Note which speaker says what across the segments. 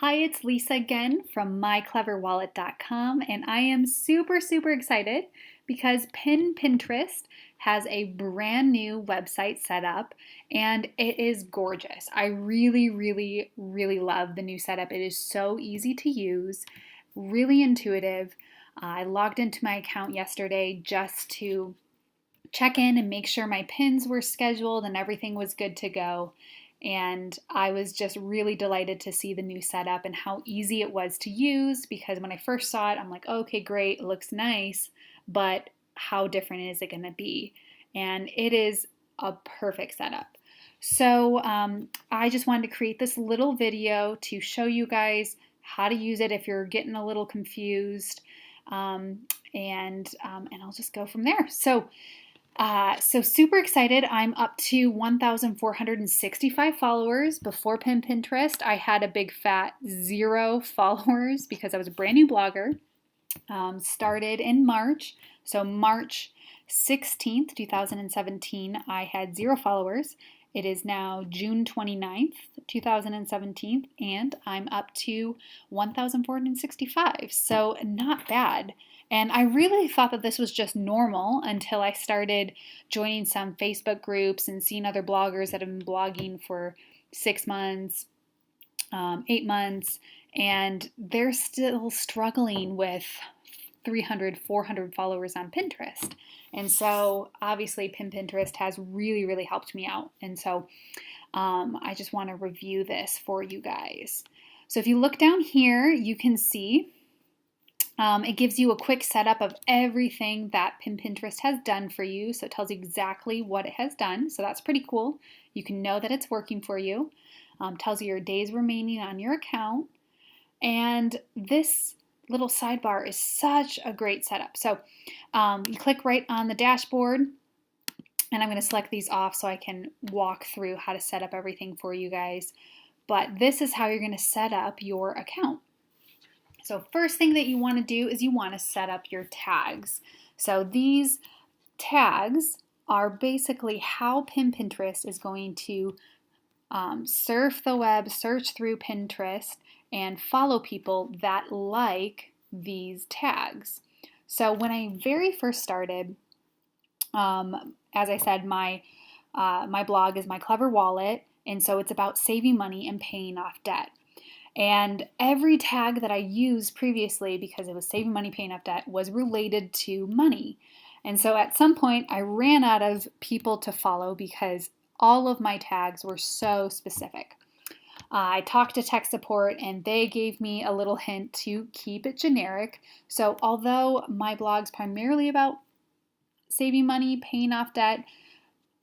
Speaker 1: Hi, it's Lisa again from mycleverwallet.com, and I am super excited because Pinterest has a brand new website set up and it is gorgeous. I really love the new setup. It is so easy to use, really intuitive. I logged into my account yesterday just to check in and make sure my pins were scheduled and everything was good to go. And I was just really delighted to see the new setup and how easy it was to use because when I first saw it, I'm like, okay, great, it looks nice, but how different is it going to be? And it is a perfect setup. So I just wanted to create this little video to show you guys how to use it if you're getting a little confused, and I'll just go from there. So super excited. I'm up to 1,465 followers. Before Pinterest, I had a big fat 0 followers because I was a brand new blogger. Started in March. So March 16th, 2017, I had 0 followers. It is now June 29th, 2017, and I'm up to 1,465. So not bad. And I really thought that this was just normal until I started joining some Facebook groups and seeing other bloggers that have been blogging for 6 months, 8 months, and they're still struggling with 300, 400 followers on Pinterest. And so obviously Pinterest has really helped me out. And so I just want to review this for you guys. So if you look down here, you can see it gives you a quick setup of everything that Pinterest has done for you. So it tells you exactly what it has done. So that's pretty cool. You can know that it's working for you. Tells you your days remaining on your account. And this little sidebar is such a great setup. So you click right on the dashboard, and I'm going to select these off so I can walk through how to set up everything for you guys. But this is how you're going to set up your account. So first thing that you want to do is you want to set up your tags. So these tags are basically how Pinterest is going to surf the web, search through Pinterest, and follow people that like these tags. So when I very first started, as I said, my blog is My Clever Wallet, and so it's about saving money and paying off debt. And every tag that I used previously, because it was saving money, paying off debt, was related to money. And so at some point, I ran out of people to follow because all of my tags were so specific. I talked to tech support and they gave me a little hint to keep it generic. So although my blog's primarily about saving money, paying off debt,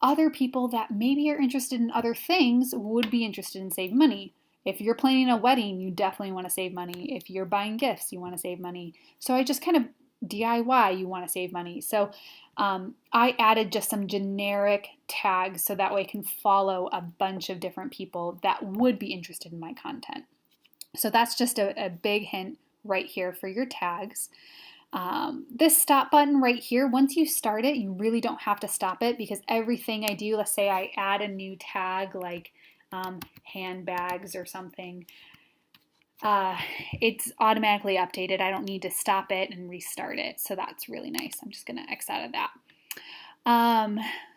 Speaker 1: other people that maybe are interested in other things would be interested in saving money. If you're planning a wedding, you definitely want to save money. If you're buying gifts, you want to save money. So I just kind of DIY, you want to save money. So I added just some generic tags so that way I can follow a bunch of different people that would be interested in my content. So that's just a big hint right here for your tags. This stop button right here, once you start it, you really don't have to stop it because everything I do, let's say I add a new tag like handbags or something, it's automatically updated. I don't need to stop it and restart it. So that's really nice. I'm just going to X out of that.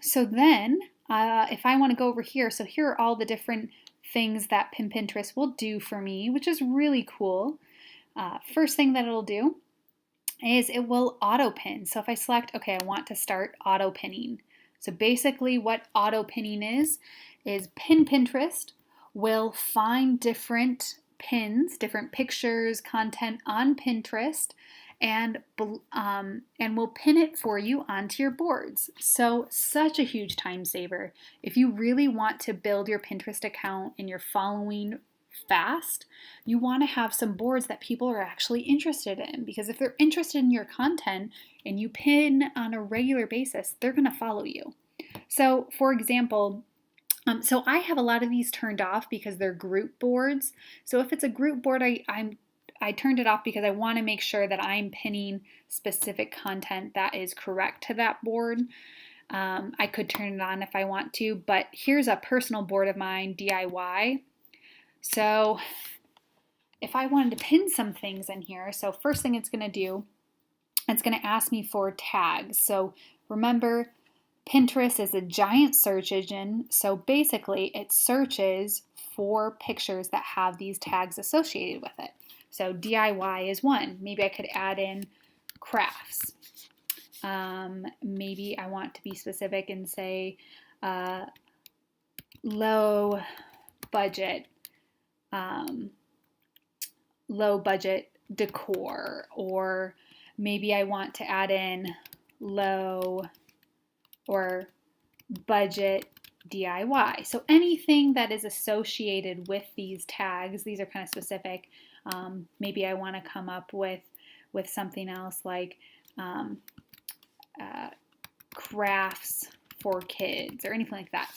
Speaker 1: So then if I want to go over here, so here are all the different things that Pinterest will do for me, which is really cool. First thing that it'll do is it will auto pin. So if I select, okay, I want to start auto pinning. So basically what auto pinning is Pinterest will find different pins, different pictures, content on Pinterest, and will pin it for you onto your boards. So such a huge time saver. If you really want to build your Pinterest account and you're following fast, you want to have some boards that people are actually interested in, because if they're interested in your content and you pin on a regular basis, they're going to follow you. So for example, so I have a lot of these turned off because they're group boards. So if it's a group board, I turned it off because I want to make sure that I'm pinning specific content that is correct to that board. I could turn it on if I want to, but here's a personal board of mine, DIY. So if I wanted to pin some things in here, so first thing it's going to do, it's going to ask me for tags. So remember, Pinterest is a giant search engine, so basically it searches for pictures that have these tags associated with it. So DIY is one. Maybe I could add in crafts. Maybe I want to be specific and say low budget, low budget decor, or maybe I want to add in low or budget DIY. So anything that is associated with these tags, these are kind of specific. Maybe I want to come up with something else like crafts for kids or anything like that.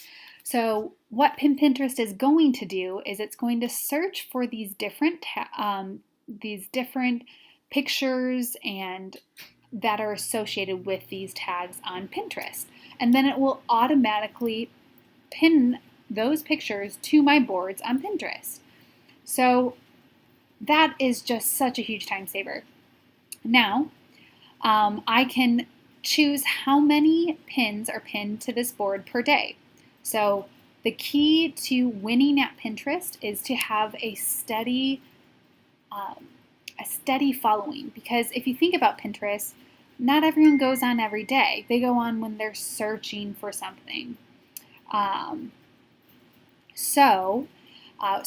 Speaker 1: So what Pinterest is going to do is it's going to search for these different pictures and that are associated with these tags on Pinterest. And then it will automatically pin those pictures to my boards on Pinterest. So that is just such a huge time saver. Now, I can choose how many pins are pinned to this board per day. So the key to winning at Pinterest is to have a steady following, because if you think about Pinterest, not everyone goes on every day. They go on when they're searching for something. So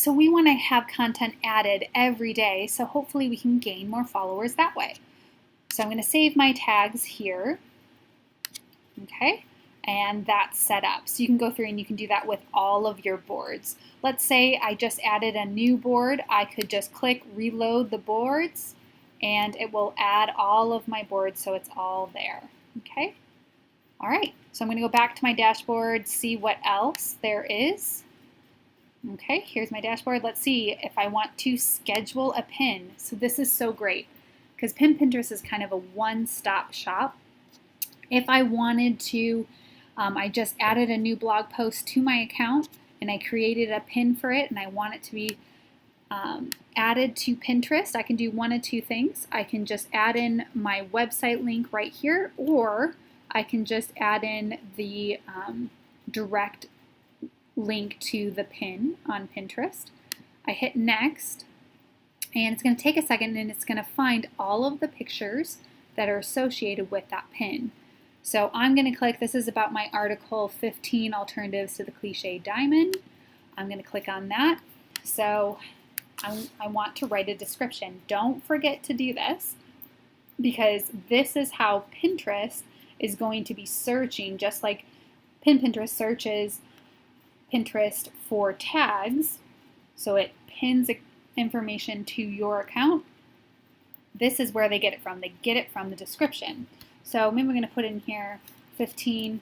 Speaker 1: we want to have content added every day, so hopefully we can gain more followers that way. So I'm going to save my tags here, okay, and that's set up. So you can go through and you can do that with all of your boards. Let's say I just added a new board. I could just click reload the boards and it will add all of my boards so it's all there, okay? All right, so I'm going to go back to my dashboard, see what else there is. Okay, here's my dashboard. Let's see if I want to schedule a pin. So this is so great because Pinterest is kind of a one-stop shop. If I wanted to, I just added a new blog post to my account and I created a pin for it and I want it to be added to Pinterest, I can do one of two things. I can just add in my website link right here, or I can just add in the direct link to the pin on Pinterest. I hit next, and it's going to take a second, and it's going to find all of the pictures that are associated with that pin. So I'm going to click, this is about my article, 15 Alternatives to the Cliche Diamond. I'm going to click on that. So I want to write a description. Don't forget to do this, because this is how Pinterest is going to be searching, just like Pinterest searches Pinterest for tags, so it pins information to your account. This is where they get it from. They get it from the description. So maybe we're going to put in here 15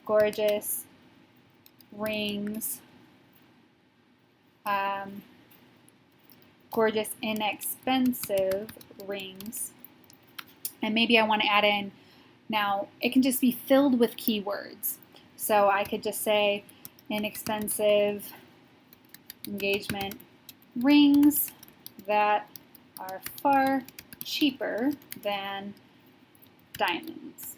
Speaker 1: gorgeous rings, gorgeous inexpensive rings, and maybe I want to add in, now it can just be filled with keywords. So I could just say inexpensive engagement rings that are far cheaper than diamonds.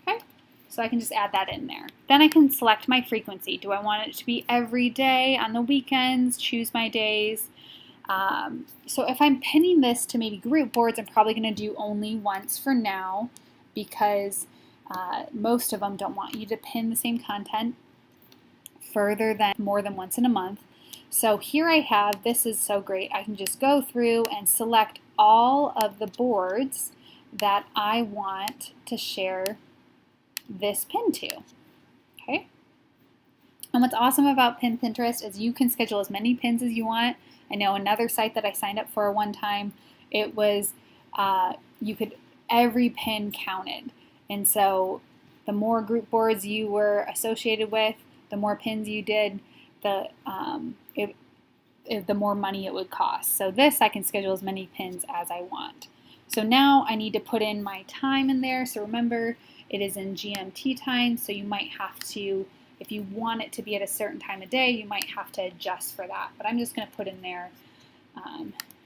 Speaker 1: Okay, so I can just add that in there. Then I can select my frequency. Do I want it to be every day, on the weekends, choose my days? So if I'm pinning this to maybe group boards, I'm probably going to do only once for now, because most of them don't want you to pin the same content further than more than once in a month. So here I have, this is so great, I can just go through and select all of the boards that I want to share this pin to. Okay. And what's awesome about Pinterest is you can schedule as many pins as you want. I know another site that I signed up for one time, it was, every pin counted. And so the more group boards you were associated with, the more pins you did, the more money it would cost. So this, I can schedule as many pins as I want. So now I need to put in my time in there. So remember, it is in GMT time, so you might have to, If you want it to be at a certain time of day, you might have to adjust for that. But I'm just going to put in there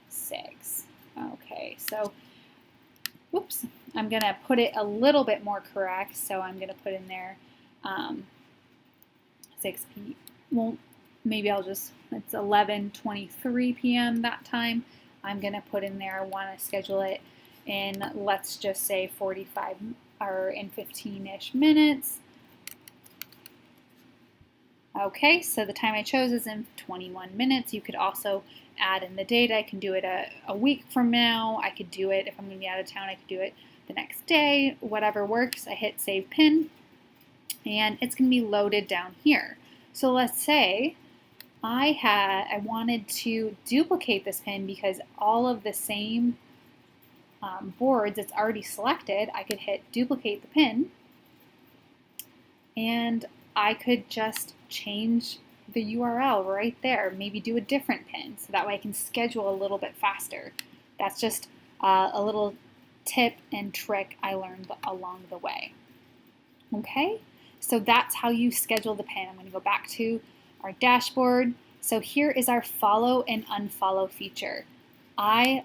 Speaker 1: 6. Okay, so, whoops, I'm going to put it a little bit more correct. So I'm going to put in there 6 p.m. Well, maybe I'll just, it's 11:23 p.m. that time. I'm going to put in there, I want to schedule it in, let's just say 45 or in 15-ish minutes. Okay, so the time I chose is in 21 minutes. You could also add in the date. I can do it a week from now. I could do it, if I'm going to be out of town, I could do it the next day, whatever works. I hit Save Pin, and it's going to be loaded down here. So let's say I wanted to duplicate this pin because all of the same boards it's already selected. I could hit Duplicate the pin, and I could just change the URL right there, maybe do a different pin, so that way I can schedule a little bit faster. That's just a little tip and trick I learned along the way. Okay, so that's how you schedule the pin. I'm going to go back to our dashboard. So here is our follow and unfollow feature. I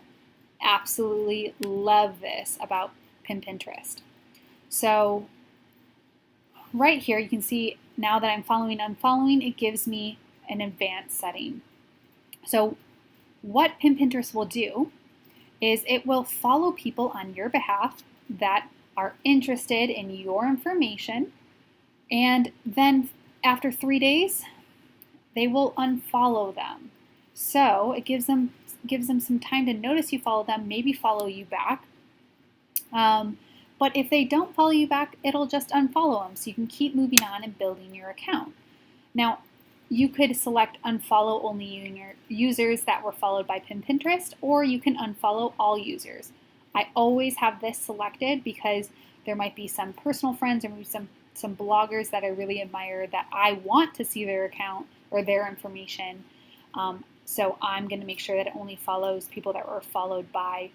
Speaker 1: absolutely love this about Pinterest. So right here you can see now that I'm following and unfollowing, it gives me an advanced setting. So what Pinterest will do is it will follow people on your behalf that are interested in your information, and then after 3 days they will unfollow them. So it gives them some time to notice you follow them, maybe follow you back. But if they don't follow you back, it'll just unfollow them, so you can keep moving on and building your account. Now, you could select unfollow only users that were followed by Pinterest, or you can unfollow all users. I always have this selected because there might be some personal friends or maybe some bloggers that I really admire that I want to see their account or their information. So I'm going to make sure that it only follows people that were followed by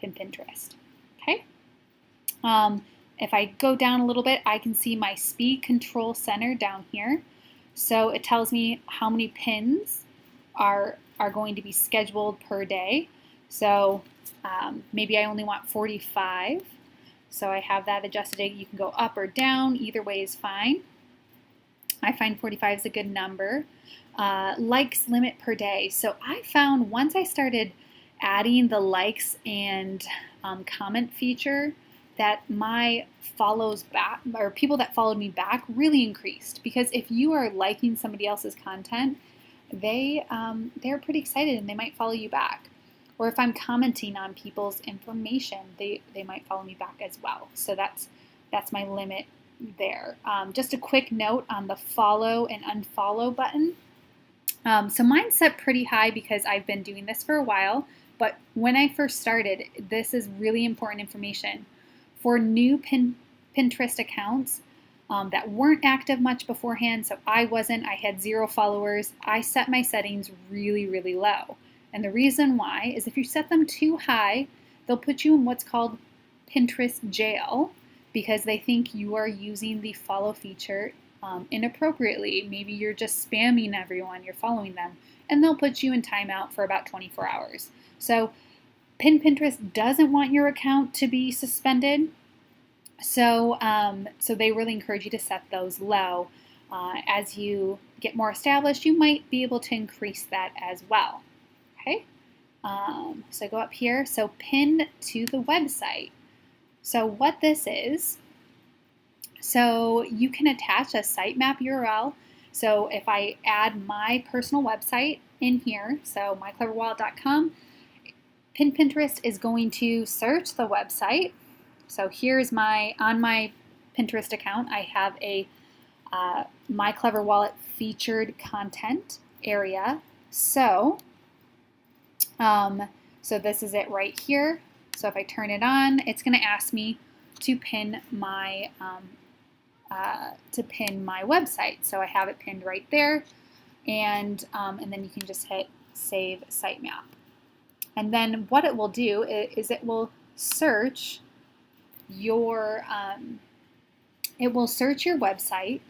Speaker 1: Pinterest. Okay. If I go down a little bit, I can see my speed control center down here. So it tells me how many pins are going to be scheduled per day. So maybe I only want 45. So I have that adjusted. You can go up or down. Either way is fine. I find 45 is a good number. Likes limit per day. So I found once I started adding the likes and comment feature that my follows back, or people that followed me back, really increased. Because if you are liking somebody else's content, they're pretty excited and they might follow you back. Or if I'm commenting on people's information, they might follow me back as well. So that's my limit there. Just a quick note on the follow and unfollow button. So mine's set pretty high because I've been doing this for a while, but when I first started, this is really important information. For new Pinterest accounts that weren't active much beforehand, so I had 0 followers, I set my settings really, really low. And the reason why is if you set them too high, they'll put you in what's called Pinterest jail, because they think you are using the follow feature inappropriately. Maybe you're just spamming everyone, you're following them, and they'll put you in timeout for about 24 hours. So Pinterest doesn't want your account to be suspended, so they really encourage you to set those low. As you get more established, you might be able to increase that as well. Okay, so go up here, so pin to the website. So what this is, so you can attach a sitemap URL. So if I add my personal website in here, so mycleverwallet.com, Pinterest is going to search the website. So here's on my Pinterest account, I have a My Clever Wallet featured content area. So this is it right here. So if I turn it on, it's going to ask me to pin my website. So I have it pinned right there, and then you can just hit Save Sitemap. And then what it will do is it will search your website,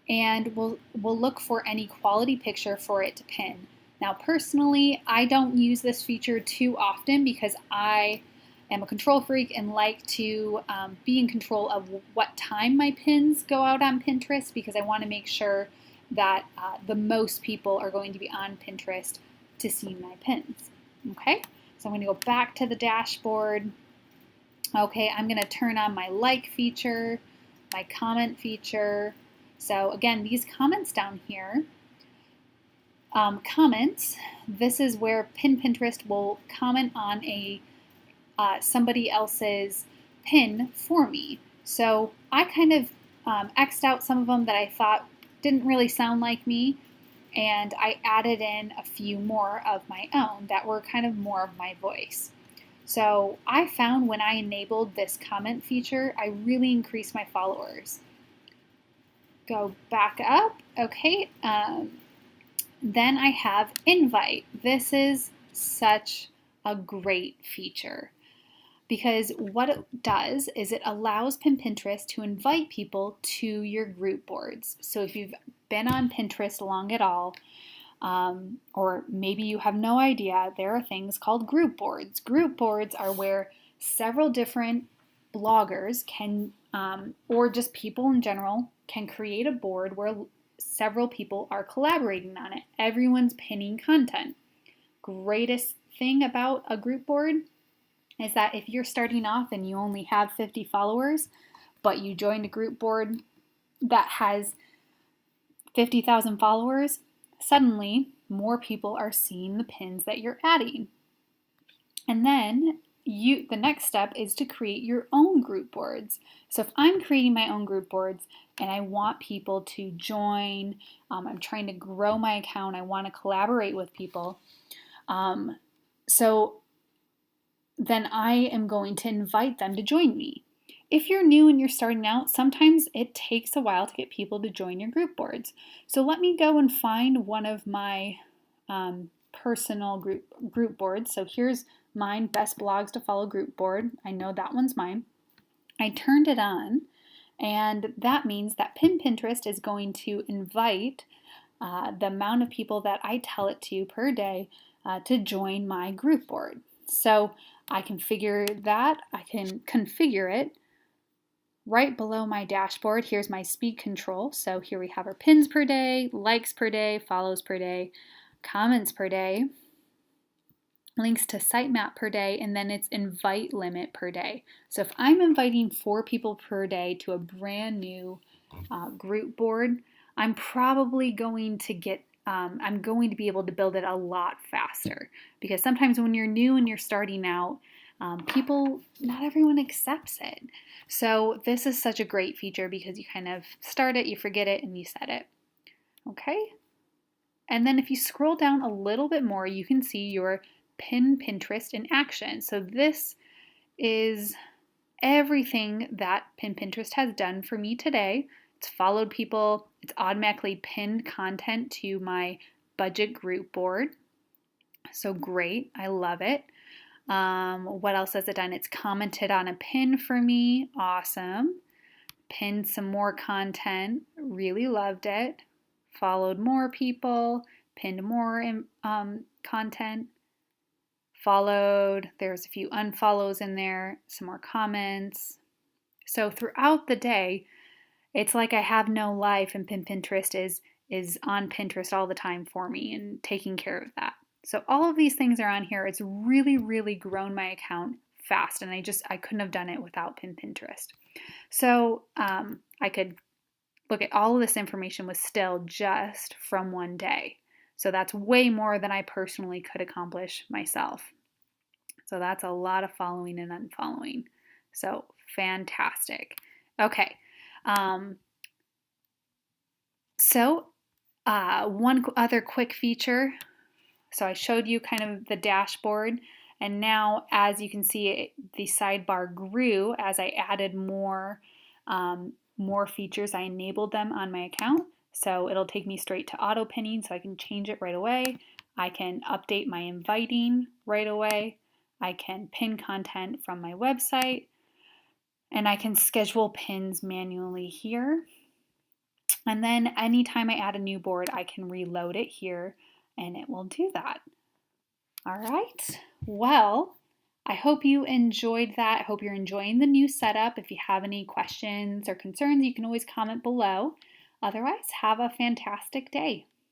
Speaker 1: and we'll look for any quality picture for it to pin. Now, personally, I don't use this feature too often because I am a control freak and like to be in control of what time my pins go out on Pinterest, because I want to make sure that the most people are going to be on Pinterest to see my pins. Okay, so I'm going to go back to the dashboard. Okay, I'm going to turn on my like feature, my comment feature. So again, these comments down here, comments, this is where Pinterest will comment on a somebody else's pin for me. So I kind of X'd out some of them that I thought didn't really sound like me, and I added in a few more of my own that were kind of more of my voice. So I found when I enabled this comment feature, I really increased my followers. Go back up, okay. Then I have invite. This is such a great feature because what it does is it allows Pinterest to invite people to your group boards. So if you've been on Pinterest long at all, or maybe you have no idea, there are things called group boards. Group boards are where several different bloggers can, or just people in general, can create a board where several people are collaborating on it. Everyone's pinning content. Greatest thing about a group board is that if you're starting off and you only have 50 followers, but you joined a group board that has 50,000 followers, suddenly more people are seeing the pins that you're adding. And then the next step is to create your own group boards. So if I'm creating my own group boards and I want people to join, I'm trying to grow my account, I want to collaborate with people, so then I am going to invite them to join me. If you're new and you're starting out, sometimes it takes a while to get people to join your group boards. So let me go and find one of my personal group boards. So here's mine, Best Blogs to Follow group board. I know that one's mine. I turned it on, and that means that Pinterest is going to invite the amount of people that I tell it to per day to join my group board. So I can configure it right below my dashboard. Here's my speed control. So here we have our pins per day, likes per day, follows per day, comments per day, links to sitemap per day, and then it's invite limit per day. So if I'm inviting 4 people per day to a brand new group board, I'm probably going to get I'm going to be able to build it a lot faster, because sometimes when you're new and you're starting out, not everyone accepts it. So this is such a great feature because you kind of start it, you forget it, and you set it. Okay? And then if you scroll down a little bit more, you can see your Pin Pinterest in action. So this is everything that Pin Pinterest has done for me today. It's followed people. It's automatically pinned content to my budget group board. So great. I love it. What else has it done? It's commented on a pin for me. Awesome. Pinned some more content. Really loved it. Followed more people. Pinned more content. Followed. There's a few unfollows in there. Some more comments. So throughout the day, it's like I have no life, and Pinterest is on Pinterest all the time for me and taking care of that. So all of these things are on here. It's really, really grown my account fast, and I couldn't have done it without Pinterest. So I could look at all of this information was still just from one day. So that's way more than I personally could accomplish myself. So that's a lot of following and unfollowing. So fantastic. Okay. One other quick feature. So I showed you kind of the dashboard, and now as you can see, the sidebar grew as I added more features. I enabled them on my account, so it'll take me straight to auto pinning, so I can change it right away. I can update my inviting right away. I can pin content from my website, and I can schedule pins manually here. And then anytime I add a new board, I can reload it here and it will do that. All right, well, I hope you enjoyed that. I hope you're enjoying the new setup. If you have any questions or concerns, you can always comment below. Otherwise, have a fantastic day.